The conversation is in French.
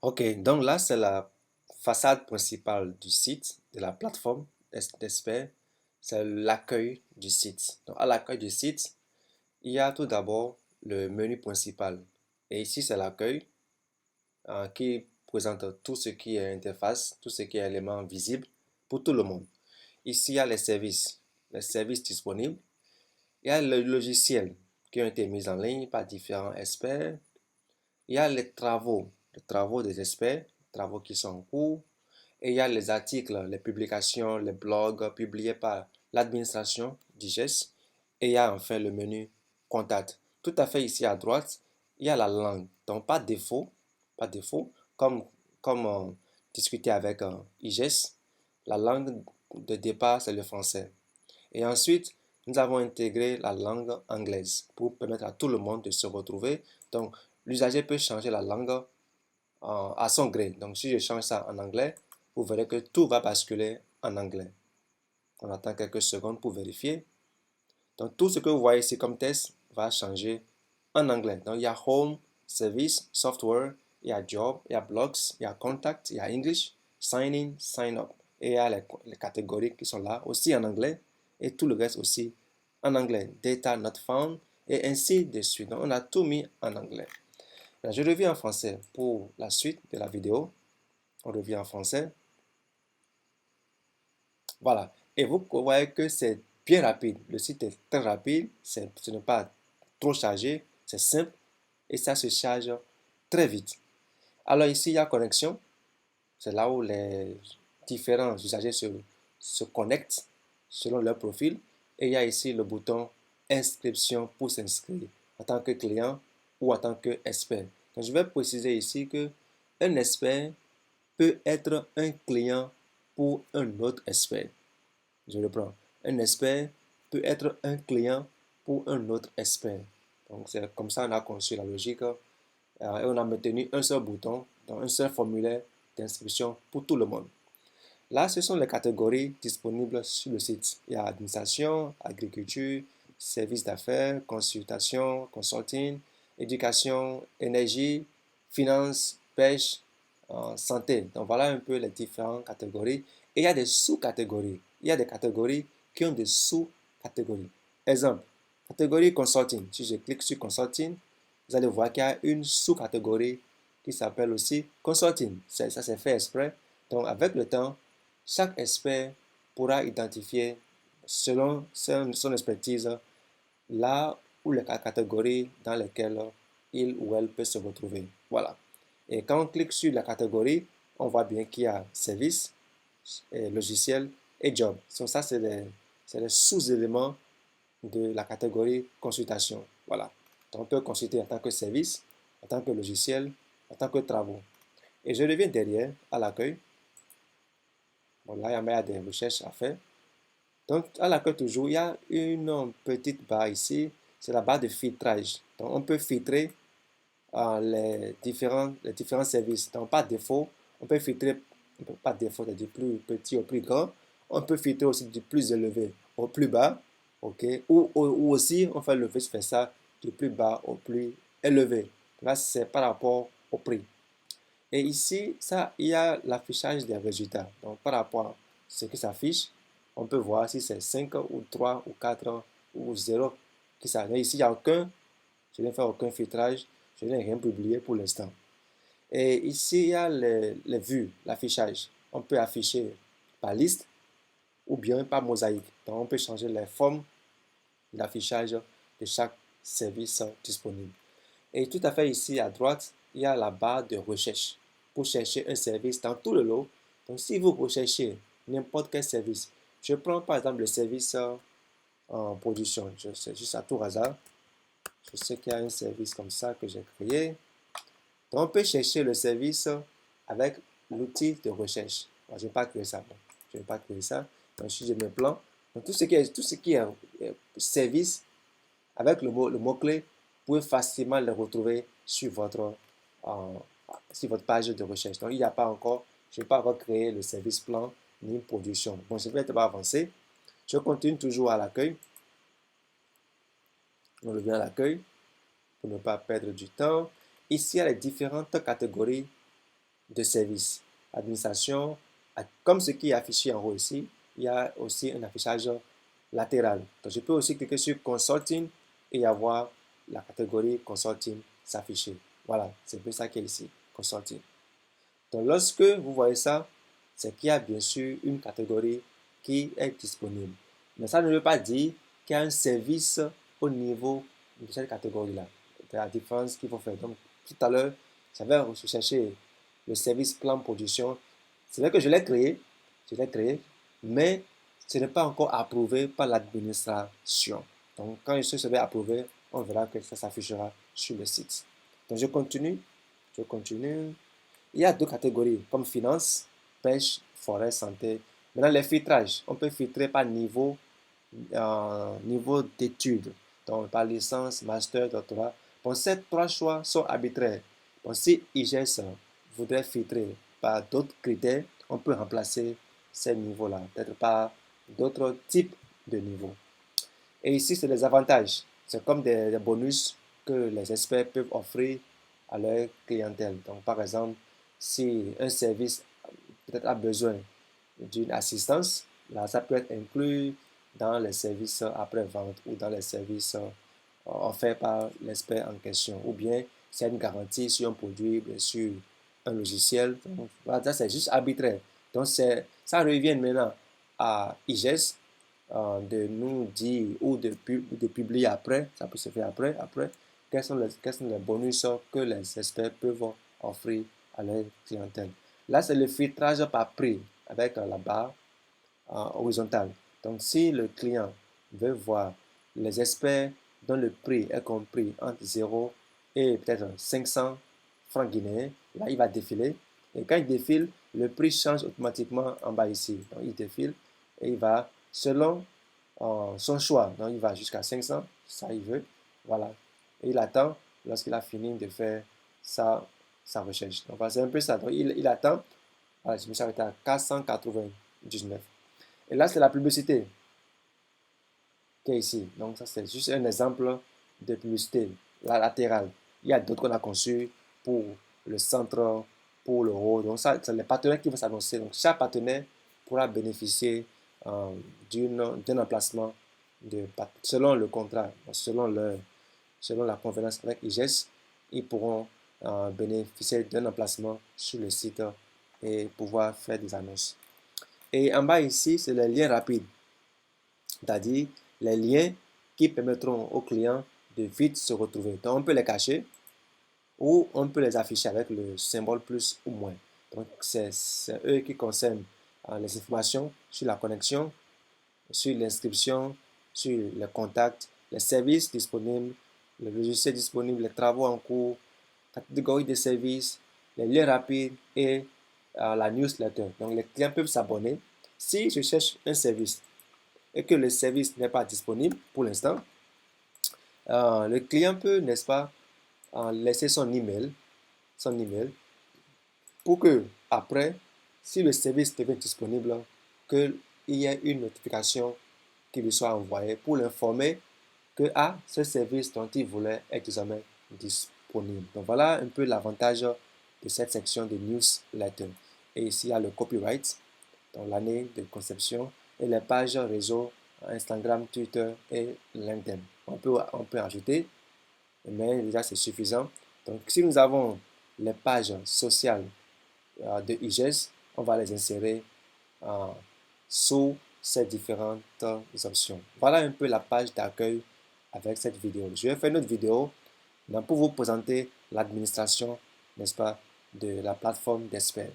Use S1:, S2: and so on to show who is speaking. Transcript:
S1: Ok, donc là, c'est la façade principale du site, de la plateforme d'Esper. C'est l'accueil du site. Donc, à l'accueil du site, il y a tout d'abord le menu principal. Et ici, c'est l'accueil qui présente tout ce qui est interface, tout ce qui est élément visible pour tout le monde. Ici, il y a les services disponibles. Il y a le logiciel qui ont été mis en ligne par différents experts. Il y a les travaux des experts, travaux qui sont en cours. Et il y a les articles, les publications, les blogs publiés par l'administration d'IGES. Et il y a enfin le menu Contact. Tout à fait ici à droite, il y a la langue. Donc pas défaut, comme discuté avec IGES, la langue de départ c'est le français. Et ensuite, nous avons intégré la langue anglaise pour permettre à tout le monde de se retrouver. Donc, l'usager peut changer la langue à son gré. Donc, si je change ça en anglais, vous verrez que tout va basculer en anglais. On attend quelques secondes pour vérifier. Donc, tout ce que vous voyez ici comme test va changer en anglais. Donc, il y a Home, Service, Software, il y a Job, il y a Blocks, il y a Contact, il y a English, Sign In, Sign Up. Et il y a les catégories qui sont là aussi en anglais et tout le reste aussi en anglais. Data Not Found et ainsi de suite. Donc, on a tout mis en anglais. Alors, je reviens en français pour la suite de la vidéo. On revient en français. Voilà. Et vous voyez que c'est bien rapide. Le site est très rapide. Ce n'est pas trop chargé. C'est simple. Et ça se charge très vite. Alors ici, il y a connexion. C'est là où les différents usagers se connectent selon leur profil. Et il y a ici le bouton inscription pour s'inscrire en tant que client ou en tant qu'expert. Donc, je vais préciser ici que un expert peut être un client pour un autre expert. Je reprends. Un expert peut être un client pour un autre expert. Donc, c'est comme ça qu'on a conçu la logique. Et on a maintenu un seul bouton, donc un seul formulaire d'inscription pour tout le monde. Là, ce sont les catégories disponibles sur le site. Il y a administration, agriculture, services d'affaires, consultation, consulting, éducation, énergie, finance, pêche, santé. Donc voilà un peu les différentes catégories. Et il y a des sous-catégories. Il y a des catégories qui ont des sous-catégories. Exemple, catégorie consulting. Si je clique sur consulting, vous allez voir qu'il y a une sous-catégorie qui s'appelle aussi consulting. Ça, c'est fait exprès. Donc avec le temps, chaque expert pourra identifier, selon son expertise, là où les catégories dans lesquelles il ou elle peut se retrouver. Voilà. Et quand on clique sur la catégorie, on voit bien qu'il y a service, logiciel et job. Donc ça, c'est les sous-éléments de la catégorie consultation. Voilà. Donc on peut consulter en tant que service, en tant que logiciel, en tant que travaux. Et je reviens derrière à l'accueil. Bon, là, il y a des recherches à faire. Donc, à l'accueil toujours, il y a une petite barre ici. C'est la barre de filtrage. Donc, on peut filtrer les différents services. Donc, par défaut, on peut filtrer, pas défaut, c'est du plus petit au plus grand. On peut filtrer aussi du plus élevé au plus bas. OK? Ou aussi, on fait le vice versa, du plus bas au plus élevé. Là, c'est par rapport au prix. Et ici, ça, il y a l'affichage des résultats. Donc, par rapport à ce qui s'affiche, on peut voir si c'est 5 ou 3 ou 4 ou 0 qui s'affiche. Ici, il n'y a aucun, je n'ai fait aucun filtrage, je n'ai rien publié pour l'instant. Et ici, il y a les vues, l'affichage. On peut afficher par liste ou bien par mosaïque. Donc, on peut changer les formes d'affichage de chaque service disponible. Et tout à fait ici à droite, il y a la barre de recherche pour chercher un service dans tout le lot. Donc, si vous recherchez n'importe quel service, je prends par exemple le service en production. C'est juste à tout hasard. Je sais qu'il y a un service comme ça que j'ai créé. Donc, on peut chercher le service avec l'outil de recherche. Moi, je ne vais pas créer ça. Bon, je ne vais pas créer ça. Donc, si je me plan, donc, tout ce qui est service avec le mot-clé, vous pouvez facilement le retrouver euh, sur votre page de recherche. Donc, il n'y a pas encore, je n'ai pas encore créé le service plan ni production. Bon, je vais être pas avancé. Je continue toujours à l'accueil. On revient à l'accueil pour ne pas perdre du temps. Ici, il y a les différentes catégories de services. Administration, comme ce qui est affiché en haut ici, il y a aussi un affichage latéral. Donc, je peux aussi cliquer sur Consulting et avoir la catégorie Consulting s'afficher. Voilà, c'est un peu ça qui est ici, Consulting. Donc, lorsque vous voyez ça, c'est qu'il y a bien sûr une catégorie qui est disponible. Mais ça ne veut pas dire qu'il y a un service au niveau de cette catégorie-là. C'est la différence qu'il faut faire. Donc, tout à l'heure, j'avais recherché le service plan production. C'est vrai que je l'ai créé, mais ce n'est pas encore approuvé par l'administration. Donc, quand je serai approuvé, on verra que ça s'affichera sur le site. Donc, je continue. Il y a deux catégories, comme finance, pêche, forêt, santé. Maintenant, les filtrages, on peut filtrer par niveau d'études, donc par licence, master, doctorat. Bon, ces trois choix sont arbitraires. Bon, si IGES voudrait filtrer par d'autres critères, on peut remplacer ces niveaux-là, peut-être par d'autres types de niveaux. Et ici, c'est les avantages. C'est comme des bonus que les experts peuvent offrir à leur clientèle. Donc, par exemple, si un service peut-être a besoin d'une assistance, là, ça peut être inclus dans les services après-vente ou dans les services offerts par l'expert en question. Ou bien, c'est une garantie sur un produit, bien sûr, un logiciel. Donc, voilà, ça, c'est juste arbitraire. Donc, ça revient maintenant à IGES de nous dire ou de publier après, ça peut se faire après quels sont les bonus que les experts peuvent offrir à leur clientèle. Là, c'est le filtrage par prix avec la barre horizontale. Donc, si le client veut voir les experts dont le prix est compris entre 0 et peut-être 500 francs guinéens, là, il va défiler. Et quand il défile, le prix change automatiquement en bas ici. Donc, il défile et il va selon son choix. Donc, il va jusqu'à 500, ça il veut. Voilà. Et il attend lorsqu'il a fini de faire sa recherche. Donc, c'est un peu ça. Donc, il attend. Voilà, je me suis arrêté à 499. Et là, c'est la publicité qui est ici. Donc, ça, c'est juste un exemple de publicité, la latérale. Il y a d'autres qu'on a conçus pour le centre, pour le haut. Donc, ça, c'est les partenaires qui vont s'annoncer. Donc, chaque partenaire pourra bénéficier d'un emplacement selon le contrat, selon la convenance avec IGES, ils pourront bénéficier d'un emplacement sur le site et pouvoir faire des annonces. Et en bas ici, c'est les liens rapides, c'est-à-dire les liens qui permettront aux clients de vite se retrouver. Donc, on peut les cacher ou on peut les afficher avec le symbole plus ou moins. Donc, c'est eux qui concernent les informations sur la connexion, sur l'inscription, sur les contacts, les services disponibles, le logiciel disponible, les travaux en cours, catégorie de services, les liens rapides et la newsletter. Donc, les clients peuvent s'abonner. Si je cherche un service et que le service n'est pas disponible pour l'instant, le client peut, n'est-ce pas, laisser son email pour que après, si le service devient disponible, qu'il y ait une notification qui lui soit envoyée pour l'informer que ce service dont il voulait est désormais disponible. Donc voilà un peu l'avantage de cette section de newsletter. Et ici, il y a le copyright, donc l'année de conception, et les pages réseau, Instagram, Twitter et LinkedIn. On peut ajouter, mais déjà c'est suffisant. Donc si nous avons les pages sociales de IGES, on va les insérer sous ces différentes options. Voilà un peu la page d'accueil avec cette vidéo. Je vais faire une autre vidéo pour vous présenter l'administration, n'est-ce pas, de la plateforme d'experts.